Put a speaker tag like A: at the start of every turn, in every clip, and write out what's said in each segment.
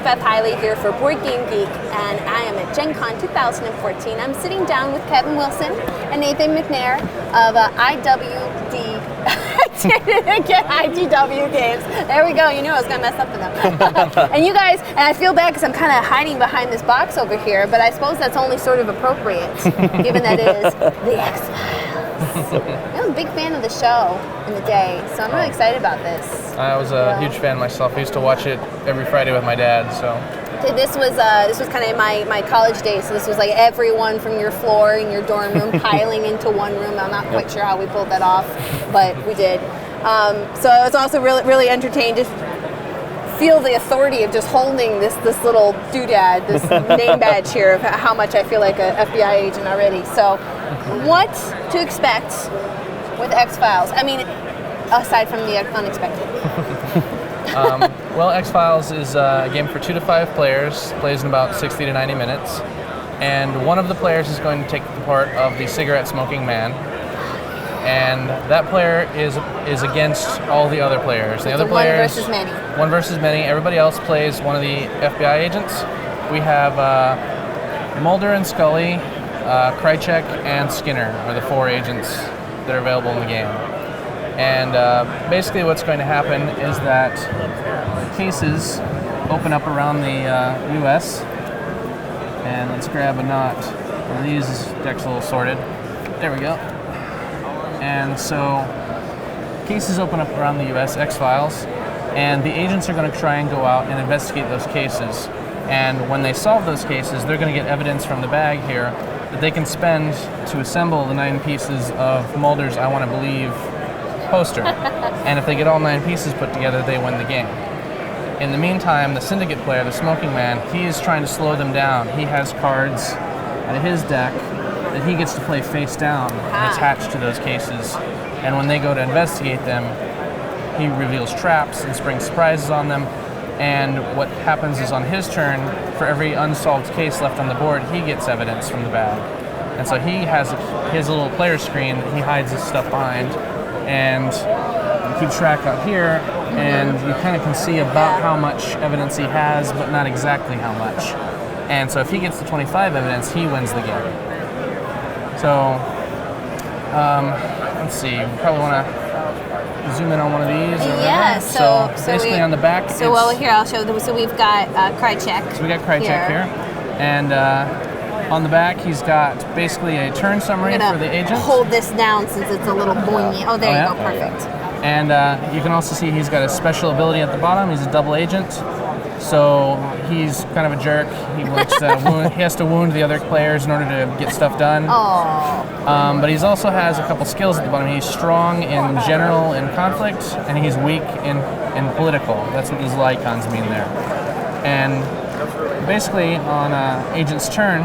A: Beth Hiley here for Board Game Geek, and I am at Gen Con 2014. I'm sitting down with Kevin Wilson and Nathan McNair of IWD. IDW Games. There we go. You knew I was going to mess up with them. And you guys, and I feel bad because I'm kind of hiding behind this box over here, but I suppose that's only sort of appropriate, given that it is the X-Files. I'm a big fan of the show in the day, so I'm really excited about this.
B: I was a huge fan myself. I used to watch it every Friday with my dad. So
A: this was kind of my college days. So this was like everyone from your floor in your dorm room piling into one room. I'm not quite sure how we pulled that off, but we did. So I was also really entertained to feel the authority of just holding this little doodad, this name badge here of how much I feel like an FBI agent already. So what to expect with X-Files? I mean, aside from the unexpected.
B: Well, X-Files is a game for 2 to 5 players, plays in about 60 to 90 minutes, and one of the players is going to take the part of the cigarette-smoking man, and that player is against all the other players. The other players,
A: one versus many.
B: One versus many. Everybody else plays one of the FBI agents. We have Mulder and Scully, Krychek, and Skinner are the 4 agents that are available in the game. And basically what's going to happen is that cases open up around the U.S. And let's grab a knot. One of these deck's a little sorted. There we go. And so cases open up around the U.S., X-Files, and the agents are going to try and go out and investigate those cases. And when they solve those cases, they're going to get evidence from the bag here that they can spend to assemble the 9 pieces of Mulder's I Want to Believe poster. And if they get all 9 pieces put together, they win the game. In the meantime, the syndicate player, the smoking man, he is trying to slow them down. He has cards out of his deck that he gets to play face down and attach to those cases. And when they go to investigate them, he reveals traps and springs surprises on them. And what happens is on his turn, for every unsolved case left on the board, he gets evidence from the bag. And so he has his little player screen that he hides his stuff behind. And you keep track out here, and you kind of can see about how much evidence he has, but not exactly how much. And so if he gets to 25 evidence, he wins the game. So, let's see, we probably want to zoom in on one of these.
A: Yeah, so
B: basically on the back.
A: Well, here I'll show them. So we've got Krychek.
B: So we got Krychek here. And on the back, he's got basically a turn summary for the agent.
A: Hold this down since it's a little poignant. Oh, there you go, perfect.
B: And you can also see he's got a special ability at the bottom. He's a double agent. So he's kind of a jerk. He likes to he has to wound the other players in order to get stuff done. But he also has a couple skills at the bottom. He's strong in general and conflict, and he's weak in political. That's what these icons mean there. And basically, on agent's turn,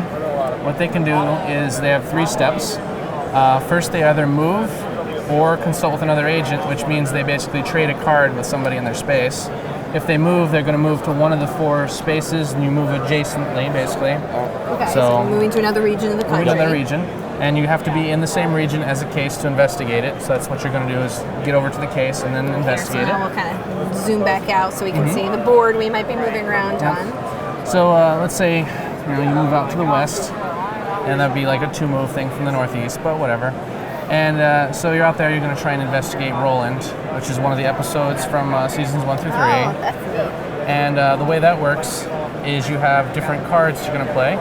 B: what they can do is they have 3 steps. First, they either move or consult with another agent, which means they basically trade a card with somebody in their space. If they move, they're going to move to one of the 4 spaces, and you move adjacently, basically.
A: Okay, so moving to another region of the country.
B: Another region, and you have to be in the same region as a case to investigate it. So that's what you're going to do is get over to the case and then investigate
A: it. We'll kind of zoom back out so we can see the board we might be moving around on.
B: So let's say you move out to the west, and that'd be like a 2-move thing from the northeast, but whatever. And so you're out there, you're going to try and investigate Roland, which is one of the episodes from seasons 1 through 3.
A: Oh, that's neat.
B: And the way that works is you have different cards you're going to play.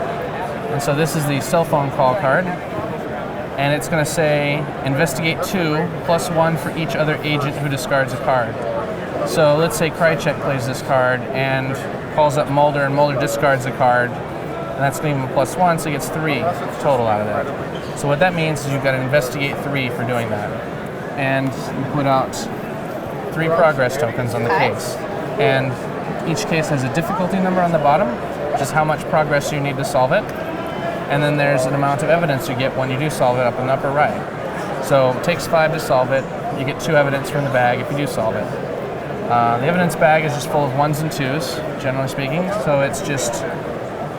B: And so this is the cell phone call card. And it's going to say, investigate 2, +1 for each other agent who discards a card. So let's say Krychek plays this card and calls up Mulder, and Mulder discards a card. And that's going to give him a +1, so he gets 3 total out of that. So what that means is you've got to investigate 3 for doing that. And you put out 3 progress tokens on the case. And each case has a difficulty number on the bottom, which is how much progress you need to solve it. And then there's an amount of evidence you get when you do solve it up in the upper right. So it takes 5 to solve it. You get 2 evidence from the bag if you do solve it. The evidence bag is just full of 1s and 2s, generally speaking. So it's just,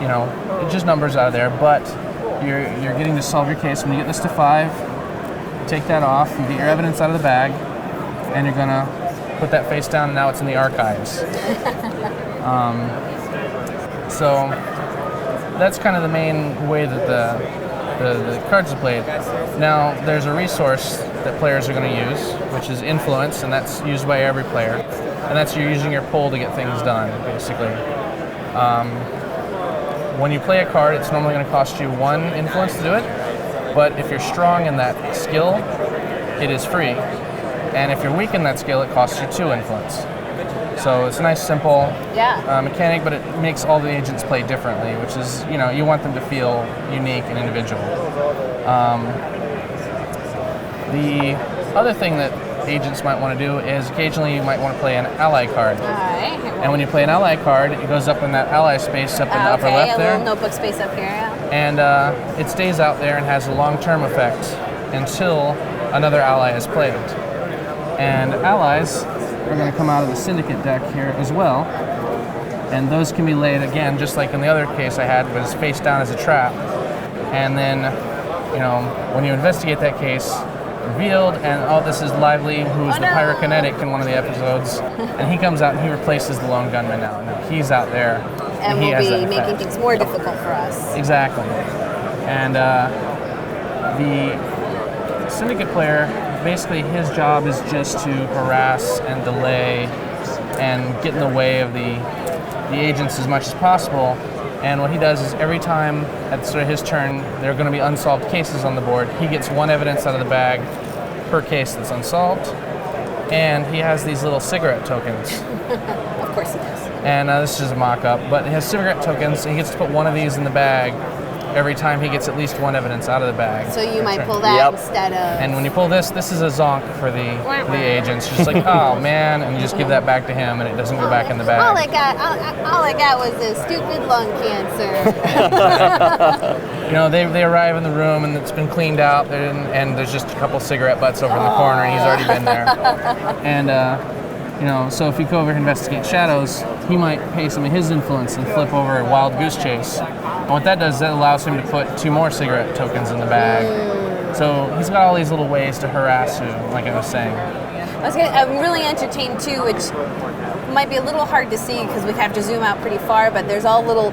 B: it's just numbers out of there. But you're getting to solve your case. When you get this to 5, take that off. You get your evidence out of the bag, and you're gonna put that face down. And now it's in the archives. So that's kind of the main way that the cards are played. Now, there's a resource that players are going to use, which is influence, and that's used by every player. And that's you're using your pull to get things done, basically. When you play a card, it's normally going to cost you 1 influence to do it, but if you're strong in that skill, it is free. And if you're weak in that skill, it costs you 2 influence. So it's a nice, simple mechanic, but it makes all the agents play differently, which is, you want them to feel unique and individual. The other thing that agents might want to do is occasionally you might want to play an ally card.
A: All right.
B: And when you play an ally card, it goes up in that ally space up in the upper left there.
A: A little notebook space up here, yeah.
B: And it stays out there and has a long-term effect until another ally is played. And allies are going to come out of the Syndicate deck here as well. And those can be laid, again, just like in the other case I had, was face down as a trap. And then, when you investigate that case, revealed, and this is Lively, who is the pyrokinetic in one of the episodes, and he comes out and he replaces the lone gunman now. Now he's out there.
A: And
B: he
A: will
B: has
A: be
B: that
A: making
B: effect.
A: things more difficult for us.
B: Exactly. And the Syndicate player, basically his job is just to harass and delay and get in the way of the agents as much as possible. And what he does is every time at sort of his turn, there are going to be unsolved cases on the board. He gets 1 evidence out of the bag per case that's unsolved. And he has these little cigarette tokens.
A: Of course he does.
B: And this is a mock-up, but he has cigarette tokens, and he gets to put 1 of these in the bag every time he gets at least 1 evidence out of the bag.
A: So you might pull that instead of...
B: And when you pull this is a zonk for the agents. Just like, oh man, and you just give that back to him, and it doesn't go back in the bag.
A: All I got was this stupid lung cancer.
B: They arrive in the room, and it's been cleaned out, and there's just a couple cigarette butts over in the corner, and he's already been there. And so if you go over and investigate shadows, he might pay some of his influence and flip over a Wild Goose Chase. And what that does is that allows him to put 2 more cigarette tokens in the bag. So he's got all these little ways to harass you, like I was saying.
A: I'm really entertained too, which might be a little hard to see because we have to zoom out pretty far, but there's all little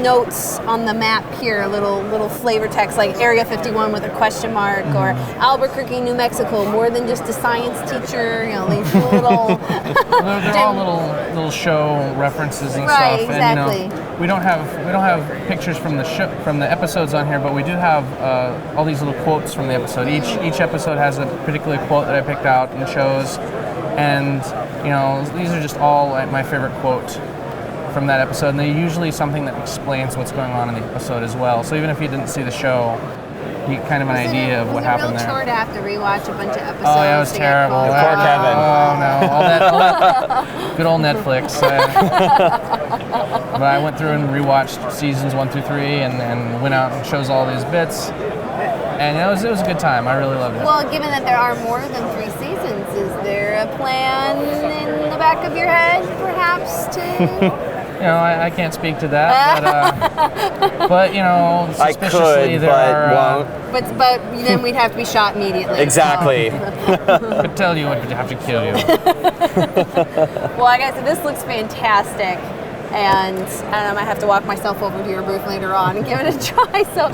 A: notes on the map here, little flavor text like Area 51 with a question mark, or Albuquerque, New Mexico, more than just a science teacher, these little...
B: they're all little show references and
A: right,
B: stuff.
A: Exactly.
B: And we don't have pictures from the episodes on here, but we do have all these little quotes from the episode. Each episode has a particular quote that I picked out and chose. And these are just all my favorite quote from that episode, and they're usually something that explains what's going on in the episode as well. So even if you didn't see the show, you get kind of an idea of what happened there.
A: Was it real chore to have to rewatch a bunch of episodes?
B: Oh yeah, it was terrible.
C: Poor Kevin.
B: Oh no, all that good old Netflix. But I went through and rewatched seasons 1 through 3, and went out and chose all these bits. And it was a good time. I really loved it.
A: Well, given that there are more than 3 seasons, is there a plan in the back of your head, perhaps, to...
B: I can't speak to that, but suspiciously there are.
A: But then we'd have to be shot immediately.
C: Exactly.
B: Could tell you would have to kill you.
A: Well, like I said, this looks fantastic, and I might have to walk myself over to your booth later on and give it a try. So,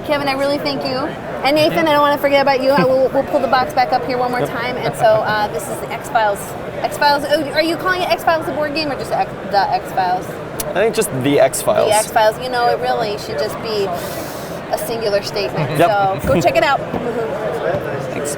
A: Kevin, I really thank you. And Nathan, I don't want to forget about you. We'll pull the box back up here one more time. And so this is the X-Files. X-Files. Are you calling it X-Files the board game, or just the X-Files?
C: I think just the X-Files.
A: The X-Files. It really should just be a singular statement.
C: Yep.
A: So go check it out.
C: Thanks.